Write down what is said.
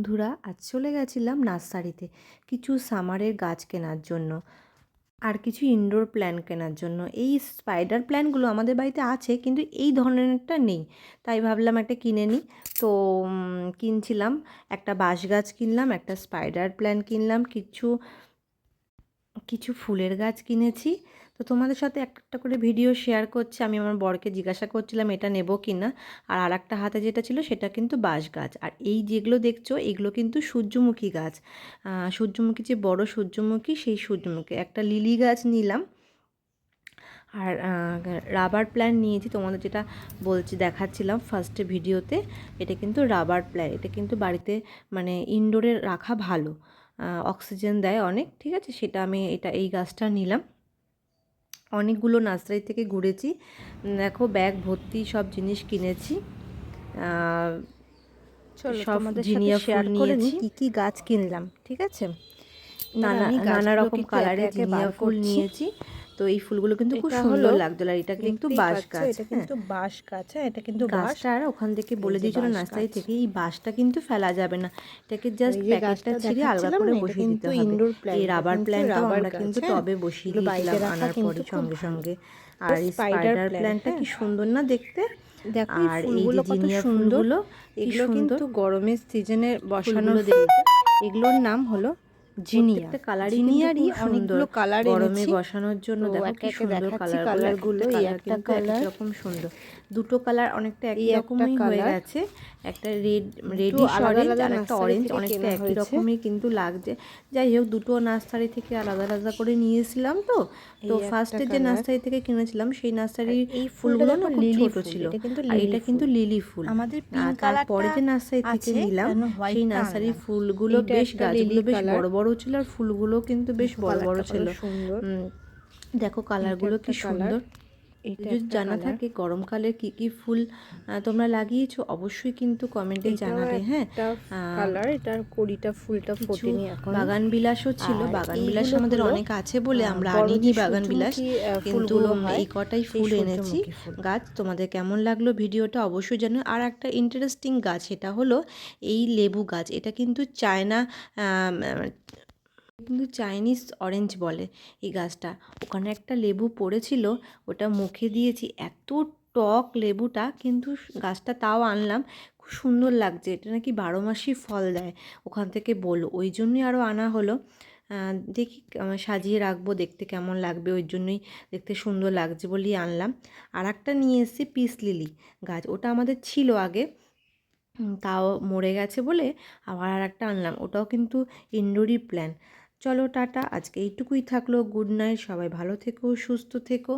বন্ধুরা, আজ চলে গেছিলাম নার্সারিতে কিছু সামারের গাছ কেনার জন্য আর কিছু ইনডোর প্ল্যান্ট কেনার জন্য। এই স্পাইডার প্ল্যান্টগুলো আমাদের বাড়িতে আছে, কিন্তু এই ধরনেরটা নেই, তাই ভাবলাম একটা কিনে নিই। তো কিনছিলাম, একটা বাঁশ গাছ কিনলাম, একটা স্পাইডার প্ল্যান্ট কিনলাম, কিছু কিছু ফুলের গাছ কিনেছি। তো তোমাদের সাথে একটা করে ভিডিও শেয়ার করছি। আমি আমার বরকে জিজ্ঞাসা করছিলাম এটা নেব কি না। আর আরেকটা হাতে যেটা ছিল সেটা কিন্তু বাঁশ গাছ। আর এই যেগুলো দেখছো এগুলো কিন্তু সূর্যমুখী গাছ। সূর্যমুখী, যে বড় সূর্যমুখী, সেই সূর্যমুখী। একটা লিলি গাছ নিলাম, আর রাবার প্ল্যান্ট নিয়েছি। তোমাদের যেটা দেখাচ্ছিলাম ফার্স্টে ভিডিওতে, এটা কিন্তু রাবার প্ল্যান্ট। এটা কিন্তু বাড়িতে মানে ইনডোরে রাখা ভালো, অক্সিজেন দেয় অনেক। ঠিক আছে, সেটা আমি এই গাছটা নিলাম। অনেকগুলো নার্সারি থেকে ঘুরেছি, দেখো ব্যাগ ভর্তি সব জিনিস কিনেছি। সব জিনিয়া ফুল নিয়েছি। কি গাছ কিনলাম, ঠিক আছে। নানা রকম কালারের জিনিয়া ফুল নিয়েছি। তো এই ফুলগুলো কিন্তু খুব সুন্দর লাগছিল। আর এটা কিন্তু বাঁশ গাছ। এটা কিন্তু বাঁশ গাছ, এটা কিন্তু গাছটা আর ওখান থেকে বলে দিয়েছিল নার্সারি থেকে এই বাঁশটা কিন্তু ফেলা যাবে না, এটাকে জাস্ট প্যাকেটটা ছিঁড়ে আলাদা করে বসিয়ে দিতে হবে। এই রাবার প্ল্যান্টটাও আমরা কিন্তু টবে বসিয়ে দিয়েছিলাম আনার পরে সঙ্গে সঙ্গে। আর এই স্পাইডার প্ল্যান্টটা কি সুন্দর না দেখতে। দেখো আর এই যে জিনিয়া ফুলগুলো, এগুলো কিন্তু গরমের সিজনে বসানো। এগুলোর নাম হলো জিনিয়া। জিনিয়ারই অনেকগুলো কালার গরমে বসানোর জন্য দেখো কি সুন্দর কালারগুলো। এই একটা কালার এরকম সুন্দর, দুটো কালার অনেকটা একই রকমই হয়ে গেছে। একটা রেডিশ অরেঞ্জ আর একটা অরেঞ্জ, অনেকটা একই রকমই কিন্তু লাগছে। যাই হোক, দুটো নার্সারি থেকে আলাদা আলাদা করে নিয়েছিলাম। তো ফার্স্টে যে নার্সারি থেকে কিনেছিলাম সেই নার্সারির এই ফুলগুলো না খুব ছোট ছিল, আর এটা কিন্তু লিলি ফুল। তারপরে যে নার্সারি থেকে নিলাম সেই নার্সারির ফুলগুলো বেশ, গাছগুলো বেশ বড় বড় ছিল, আর ফুলগুলো কিন্তু বেশ বড় বড় ছিল। দেখো কালারগুলো কি সুন্দর। যদি জানা থাকে গরমকালে কি কি ফুল তোমরা লাগিয়েছো, অবশ্যই কিন্তু কমেন্টে জানাবে। হ্যাঁ, কালার, এটার কড়িটা ফুলটা ফোটেনি এখন। বাগান বিলাসও ছিল। বাগান বিলাস আমাদের অনেক আছে বলে আমরা আনিনি বাগান বিলাস, কিন্তু এই কটাই ফুল এনেছি গাছ। তোমাদের কেমন লাগলো ভিডিওটা অবশ্যই জানো। আর একটা ইন্টারেস্টিং গাছ, এটা হলো এই লেবু গাছ। এটা কিন্তু চাইনিজ অরেঞ্জ বলে এই গাছটা। ওখানে একটা লেবু পড়েছিল, ওটা মুখে দিয়েছি, এত টক লেবুটা, কিন্তু গাছটা তাও আনলাম। খুব সুন্দর লাগছে, এটা নাকি 12 মাসই ফল দেয় ওখান থেকে বললো, ওই জন্যই আরও আনা হলো। দেখি সাজিয়ে রাখবো, দেখতে কেমন লাগবে, ওই জন্যই দেখতে সুন্দর লাগছে বলেই আনলাম। আর একটা নিয়ে এসেছি পিস লিলি গাছ, ওটা আমাদের ছিল আগে, তাও মরে গেছে বলে আবার আর একটা আনলাম। ওটাও কিন্তু ইনডোরই প্ল্যান্ট। চলো টাটা, আজকে এইটুকুই থাকলো। গুড নাইট, সবাই ভালো থেকো, সুস্থ থেকো।